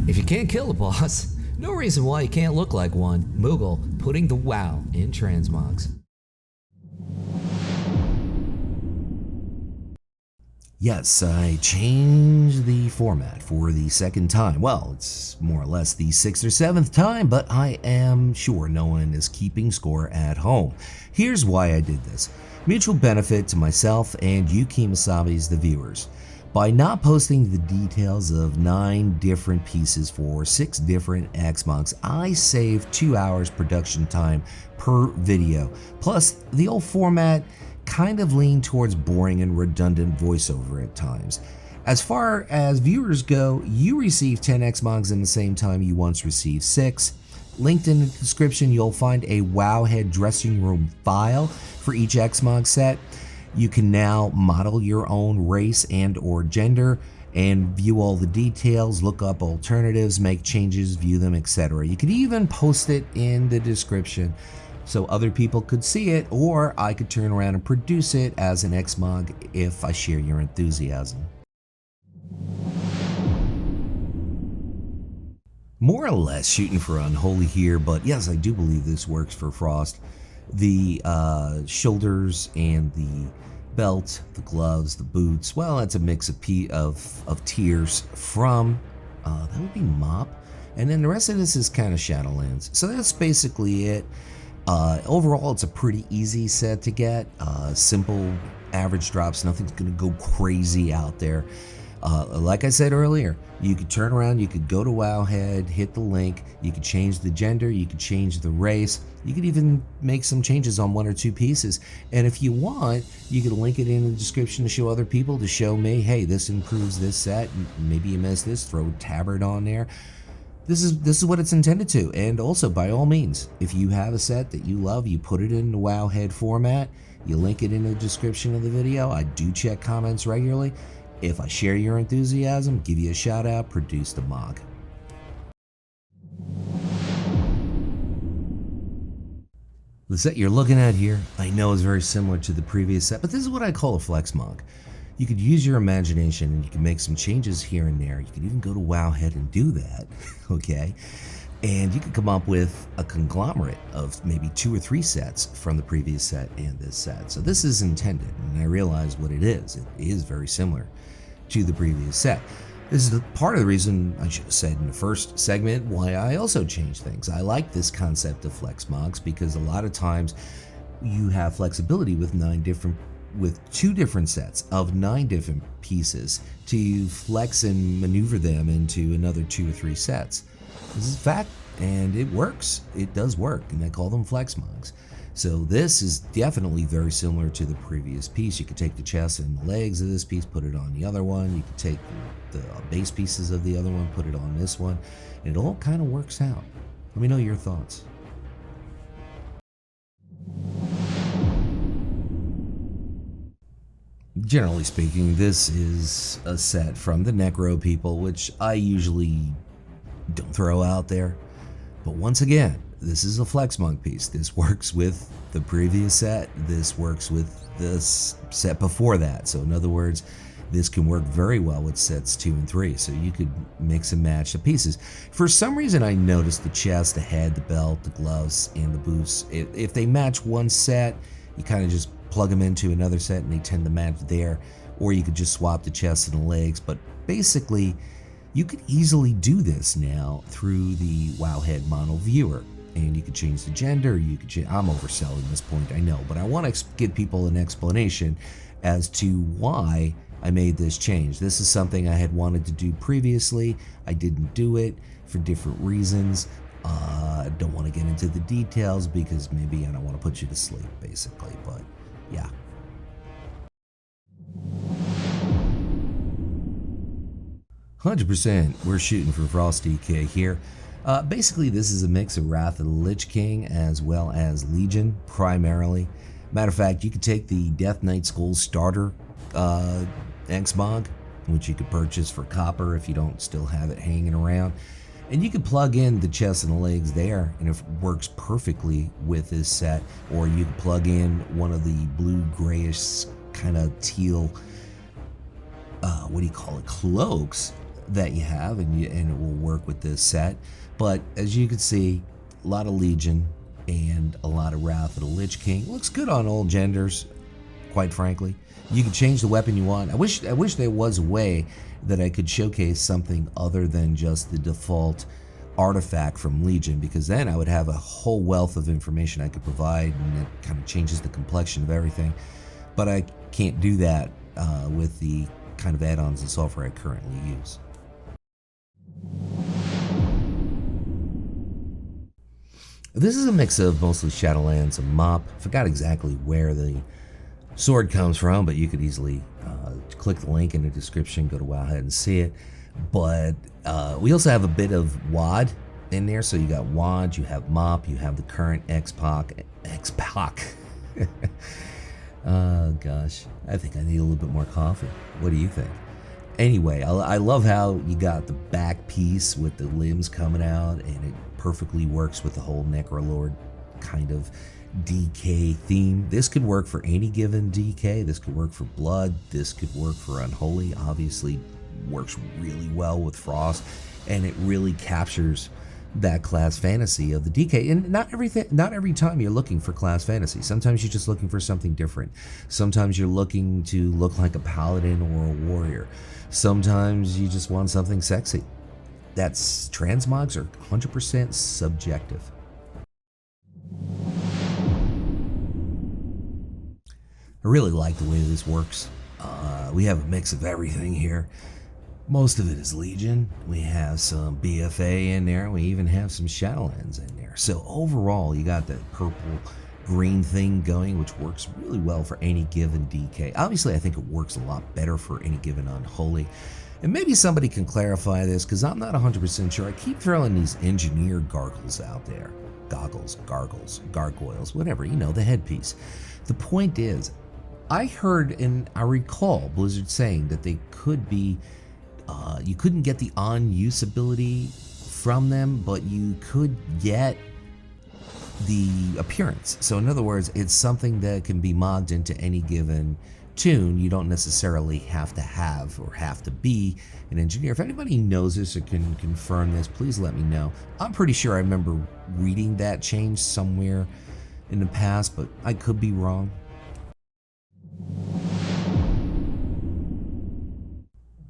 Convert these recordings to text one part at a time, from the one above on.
If you can't kill a boss, no reason why you can't look like one. Moogle putting the WoW in transmogs. Yes, I changed the format for the second time. Well, it's more or less the 6th or 7th time, but I am sure no one is keeping score at home. Here's why I did this. Mutual benefit to myself and you Kemosabe's the viewers. By not posting the details of 9 different pieces for 6 different xmogs, I save 2 hours production time per video. Plus, the old format kind of leaned towards boring and redundant voiceover at times. As far as viewers go, you receive 10 xmogs in the same time you once received 6. Linked in the description, you'll find a Wowhead dressing room file for each xmog set. You can now model your own race and or gender and view all the details, look up alternatives, make changes, view them, etc. You can even post it in the description so other people could see it, or I could turn around and produce it as an xmog if I share your enthusiasm. More or less shooting for unholy here, but yes, I do believe this works for Frost. The shoulders and the belt, the gloves, the boots, well, that's a mix of tiers from, that would be Mop, and then the rest of this is kind of Shadowlands. So that's basically it. Overall, it's a pretty easy set to get. Simple, average drops, nothing's gonna go crazy out there. Like I said earlier, you could turn around, you could go to Wowhead, hit the link, you could change the gender, you could change the race, you could even make some changes on 1 or 2 pieces. And if you want, you could link it in the description to show other people, to show me, hey, this improves this set, maybe you missed this, throw Tabard on there. This is what it's intended to. And also, by all means, if you have a set that you love, you put it in the Wowhead format, you link it in the description of the video. I do check comments regularly. If I share your enthusiasm, give you a shout out, produce the mog. The set you're looking at here, I know is very similar to the previous set, but this is what I call a flex mog. You could use your imagination and you can make some changes here and there. You could even go to Wowhead and do that, okay? And you could come up with a conglomerate of maybe 2 or 3 sets from the previous set and this set. So this is intended, and I realize what it is. It is very similar to the previous set. This is part of the reason, I should have said in the first segment, why I also changed things. I like this concept of flex mogs because a lot of times you have flexibility with 2 different sets of 9 different pieces to flex and maneuver them into another 2 or 3 sets. This is fact, and it works. It does work, and I call them flex mogs. So this is definitely very similar to the previous piece. You could take the chest and the legs of this piece, put it on the other one. You could take the base pieces of the other one, put it on this one, and it all kind of works out. Let me know your thoughts. Generally speaking, this is a set from the Necro people, which I usually don't throw out there. But once again, this is a flex mog piece. This works with the previous set. This works with this set before that. So in other words, this can work very well with sets 2 and 3. So you could mix and match the pieces. For some reason, I noticed the chest, the head, the belt, the gloves, and the boots. If they match one set, you kind of just plug them into another set and they tend to match there. Or you could just swap the chest and the legs. But basically, you could easily do this now through the Wowhead mono viewer. And you could change the gender, you could change, I'm overselling this point, I know, but I want to give people an explanation as to why I made this change. This is something I had wanted to do previously. I didn't do it for different reasons. I don't want to get into the details because maybe I don't want to put you to sleep, basically, but yeah. "100%, we're shooting for Frosty K here. Basically, this is a mix of Wrath of the Lich King as well as Legion, primarily. Matter of fact, you could take the Death Knight Skull starter xmog, which you could purchase for copper if you don't still have it hanging around, and you could plug in the chest and the legs there, and it works perfectly with this set. Or you could plug in one of the blue-grayish kind of teal, what do you call it, cloaks, that you have, and it will work with this set. But as you can see, a lot of Legion and a lot of Wrath of the Lich King. Looks good on all genders, quite frankly. You can change the weapon you want. I wish there was a way that I could showcase something other than just the default artifact from Legion, because then I would have a whole wealth of information I could provide, and it kind of changes the complexion of everything. But I can't do that with the kind of add-ons and software I currently use. This is a mix of mostly Shadowlands and Mop. Forgot exactly where the sword comes from, but you could easily click the link in the description, go to Wowhead and see it. But we also have a bit of WAD in there. So you got WAD, you have Mop, you have the current xpac. Oh gosh, I think I need a little bit more coffee. What do you think? Anyway, I love how you got the back piece with the limbs coming out, and it perfectly works with the whole Necrolord kind of DK theme. This could work for any given DK. This could work for Blood. This could work for Unholy. Obviously works really well with Frost, and it really captures that class fantasy of the DK. And not every time you're looking for class fantasy. Sometimes you're just looking for something different. Sometimes you're looking to look like a paladin or a warrior. Sometimes you just want something sexy. That's transmogs are 100% subjective. I really like the way this works. We have a mix of everything here. Most of it is Legion. We have some BFA in there. We even have some Shadowlands in there. So overall, you got that purple green thing going, which works really well for any given DK. Obviously, I think it works a lot better for any given Unholy. And maybe somebody can clarify this, because I'm not 100% sure. I keep throwing these engineered gargles out there. Goggles, gargles, gargoyles, whatever, you know, the headpiece. The point is, I heard and I recall Blizzard saying that they could be, you couldn't get the on-usability from them, but you could get the appearance. So in other words, it's something that can be modded into any given tune. You don't necessarily have to have or have to be an engineer. If anybody knows this or can confirm this, please let me know. I'm pretty sure I remember reading that change somewhere in the past, but I could be wrong.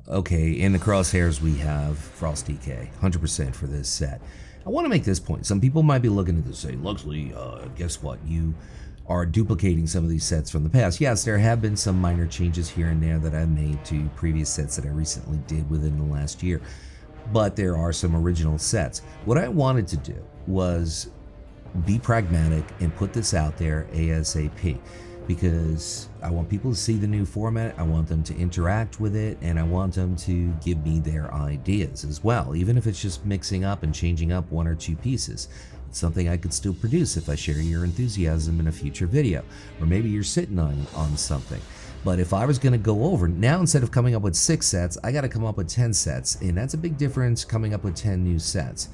Okay, in the crosshairs we have Frost DK, 100% for this set. I want to make this point. Some people might be looking at this and say, Luxley, guess what? You are duplicating some of these sets from the past. Yes, there have been some minor changes here and there that I've made to previous sets that I recently did within the last year, but there are some original sets. What I wanted to do was be pragmatic and put this out there ASAP, because I want people to see the new format, I want them to interact with it, and I want them to give me their ideas as well, even if it's just mixing up and changing up one or two pieces. It's something I could still produce if I share your enthusiasm in a future video, or maybe you're sitting on something. But if I was going to go over, now instead of coming up with 6 sets, I got to come up with 10 sets, and that's a big difference coming up with 10 new sets.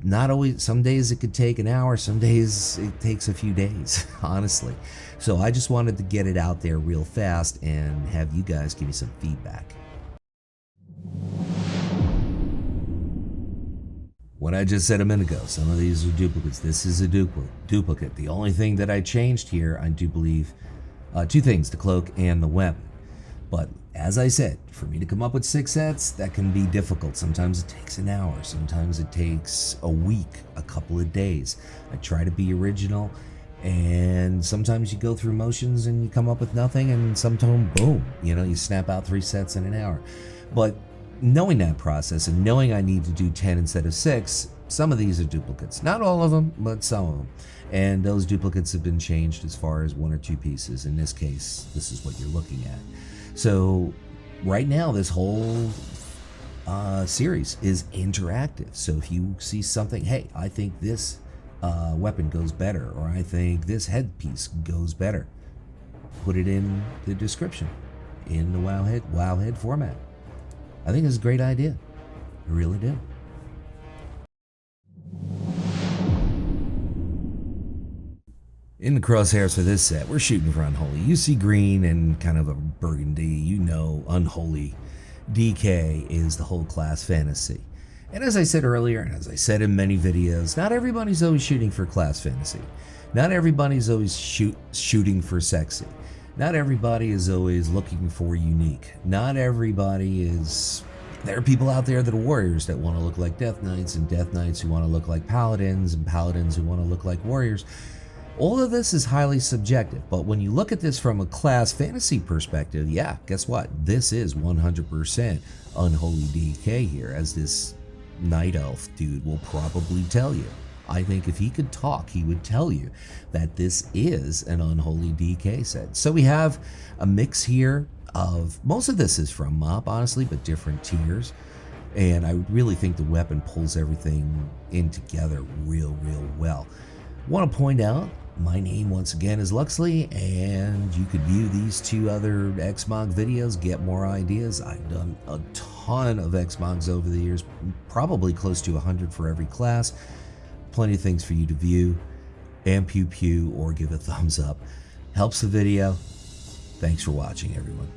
Not always, some days it could take an hour, some days it takes a few days, honestly. So I just wanted to get it out there real fast and have you guys give me some feedback. What I just said a minute ago, some of these are duplicates. This is a duplicate. The only thing that I changed here, I do believe, 2 things, the cloak and the weapon. But as I said, for me to come up with 6 sets, that can be difficult. Sometimes it takes an hour, sometimes it takes a week, a couple of days. I try to be original, and sometimes you go through motions and you come up with nothing, and sometimes, boom, you know, you snap out 3 sets in an hour. But knowing that process and knowing I need to do 10 instead of 6, some of these are duplicates. Not all of them, but some of them. And those duplicates have been changed as far as 1 or 2 pieces. In this case, this is what you're looking at. So right now, this whole series is interactive. So if you see something, hey, I think this weapon goes better, or I think this headpiece goes better, put it in the description in the Wowhead format. I think it's a great idea. I really do. In the crosshairs for this set, we're shooting for Unholy. You see green and kind of a burgundy, you know Unholy DK is the whole class fantasy. And as I said earlier, and as I said in many videos, not everybody's always shooting for class fantasy. Not everybody's always shooting for sexy. Not everybody is always looking for unique. Not everybody is... There are people out there that are warriors that want to look like Death Knights, and Death Knights who want to look like Paladins, and Paladins who want to look like warriors. All of this is highly subjective, but when you look at this from a class fantasy perspective, yeah, guess what? This is 100% unholy DK here, as this Night Elf dude will probably tell you. I think if he could talk, he would tell you that this is an unholy DK set. So we have a mix here of, most of this is from MOP, honestly, but different tiers. And I really think the weapon pulls everything in together real well. Want to point out, my name once again is Luxeley, and you could view these 2 other xmog videos, get more ideas. I've done a ton of xmogs over the years, probably close to 100 for every class. Plenty of things for you to view, and pew or give a thumbs up. Helps the video. Thanks for watching, everyone.